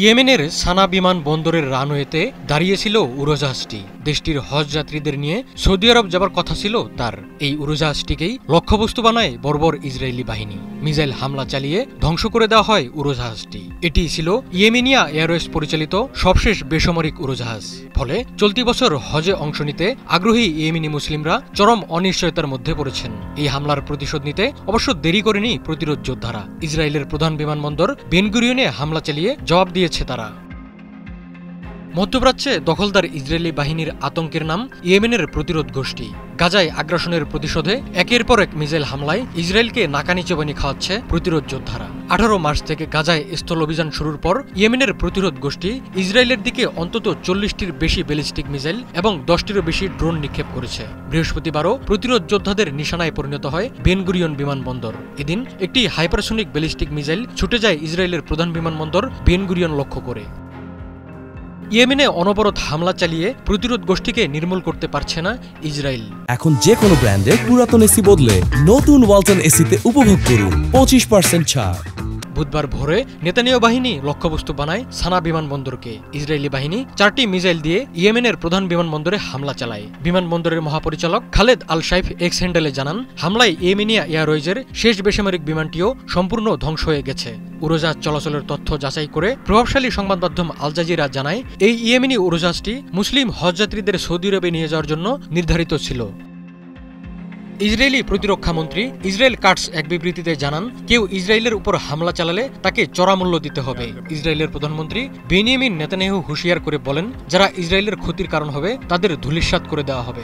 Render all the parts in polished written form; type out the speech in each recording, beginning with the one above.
ইয়েমেনের সানা বিমান বন্দরের রানওয়েতে দাঁড়িয়েছিল উড়োজাহাজটি। দেশটির হজ যাত্রীদের নিয়ে সৌদি আরব যাবার কথা ছিল তার। এই উড়োজাহাজটিকেই লক্ষ্যবস্তু বানায় বর্বর ইসরায়েলি বাহিনী। মিসাইল হামলা চালিয়ে ধ্বংস করে দেওয়া হয় উড়োজাহাজটি। এটি ছিল ইয়েমেনিয়া এয়ারওয়েজ পরিচালিত সবশেষ বেসামরিক উড়োজাহাজ। ফলে চলতি বছর হজে অংশ নিতে আগ্রহী ইয়েমেনি মুসলিমরা চরম অনিশ্চয়তার মধ্যে পড়েছেন। এই হামলার প্রতিশোধ নিতে অবশ্য দেরি করেনি প্রতিরোধ যোদ্ধারা। ইসরায়েলের প্রধান বিমানবন্দর বেন গুরিয়নে হামলা চালিয়ে জবাব দিয়েছে তারা। মধ্যপ্রাচ্যে দখলদার ইসরায়েলি বাহিনীর আতঙ্কের নাম ইয়েমেনের প্রতিরোধ গোষ্ঠী। গাজায় আগ্রাসনের প্রতিশোধে একের পর এক মিসাইল হামলায় ইসরায়েলকে নাকানি চোবানি খাওয়াচ্ছে প্রতিরোধ যোদ্ধারা। 18 মার্চ থেকে গাজায় স্থল অভিযান শুরুর পর ইয়েমেনের প্রতিরোধ গোষ্ঠী ইসরায়েলের দিকে অন্তত 40টির বেশি ব্যালিস্টিক মিসাইল এবং 10টিরও বেশি ড্রোন নিক্ষেপ করেছে। বৃহস্পতিবারও প্রতিরোধ যোদ্ধাদের নিশানায় পরিণত হয় বেন গুরিয়ন বিমানবন্দর। এদিন একটি হাইপারসোনিক ব্যালিস্টিক মিসাইল ছুটে যায় ইসরায়েলের প্রধান বিমানবন্দর বেন গুরিয়ন লক্ষ্য করে। ইয়েমেনে অনবরত হামলা চালিয়ে প্রতিরোধ গোষ্ঠীকে নির্মূল করতে পারছে না ইসরায়েল। এখন যে কোনো ব্র্যান্ডের পুরাতন এসি বদলে নতুন ওয়ালটন এসিতে উপভোগ করুন 25% ছাড়। বুধবার ভোরে নেতানিয়াহু বাহিনী লক্ষ্যবস্তু বানায় সানা বিমানবন্দরকে। ইসরায়েলি বাহিনী 4টি মিসাইল দিয়ে ইয়েমেনের প্রধান বিমানবন্দরে হামলা চালায়। বিমানবন্দরের মহাপরিচালক খালেদ আল শাইফ এক্স হ্যান্ডেলে জানান, হামলায় ইয়েমেনিয়া এয়ারওয়েজের শেষ বেসামরিক বিমানটিও সম্পূর্ণ ধ্বংস হয়ে গেছে। উড়োজাহাজ চলাচলের তথ্য যাচাই করে প্রভাবশালী সংবাদ মাধ্যম আল জাজিরা জানায়, এই ইয়েমেনি উড়োজাহাজটি মুসলিম হজযাত্রীদের সৌদি আরবে নিয়ে যাওয়ার জন্য নির্ধারিত ছিল। ইসরায়েলি প্রতিরক্ষা মন্ত্রী ইসরায়েল কাটস এক বিবৃতিতে জানান, কেউ ইসরায়েলের উপর হামলা চালালে তাকে চড়া মূল্য দিতে হবে। ইসরায়েলের প্রধানমন্ত্রী বেনিয়ামিন নেতানিয়াহু হুঁশিয়ার করে বলেন, যারা ইসরায়েলের ক্ষতির কারণ হবে তাদের ধূলিসাৎ করে দেওয়া হবে।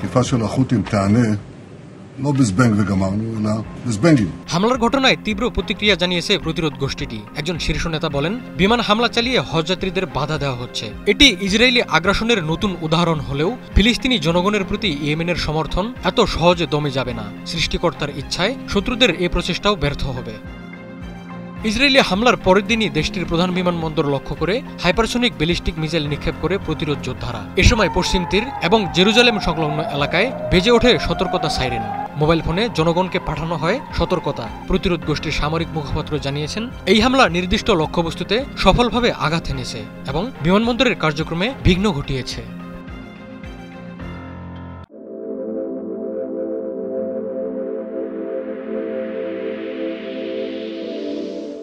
হামলার ঘটনায় তীব্র প্রতিক্রিয়া জানিয়েছে প্রতিরোধ গোষ্ঠীটি। একজন শীর্ষ নেতা বলেন, বিমান হামলা চালিয়ে হজযাত্রীদের বাধা দেওয়া হচ্ছে। এটি ইসরায়েলি আগ্রাসনের নতুন উদাহরণ হলেও ফিলিস্তিনি জনগণের প্রতি ইয়েমেনের সমর্থন এত সহজে দমে যাবে না। সৃষ্টিকর্তার ইচ্ছায় শত্রুদের এ প্রচেষ্টাও ব্যর্থ হবে। ইসরায়েলি হামলার পরের দিনই দেশটির প্রধান বিমানবন্দর লক্ষ্য করে হাইপারসোনিক ব্যালিস্টিক মিসাইল নিক্ষেপ করে প্রতিরোধ যোদ্ধারা। এ সময় পশ্চিম তীর এবং জেরুজালেম সংলগ্ন এলাকায় বেজে ওঠে সতর্কতা সাইরেন। মোবাইল ফোনে জনগণকে পাঠানো হয় সতর্কতা। প্রতিরোধ গোষ্ঠীর সামরিক মুখপাত্র জানিয়েছেন, এই হামলা নির্দিষ্ট লক্ষ্যবস্তুতে সফলভাবে আঘাত এনেছে এবং বিমানবন্দরের কার্যক্রমে বিঘ্ন ঘটিয়েছে।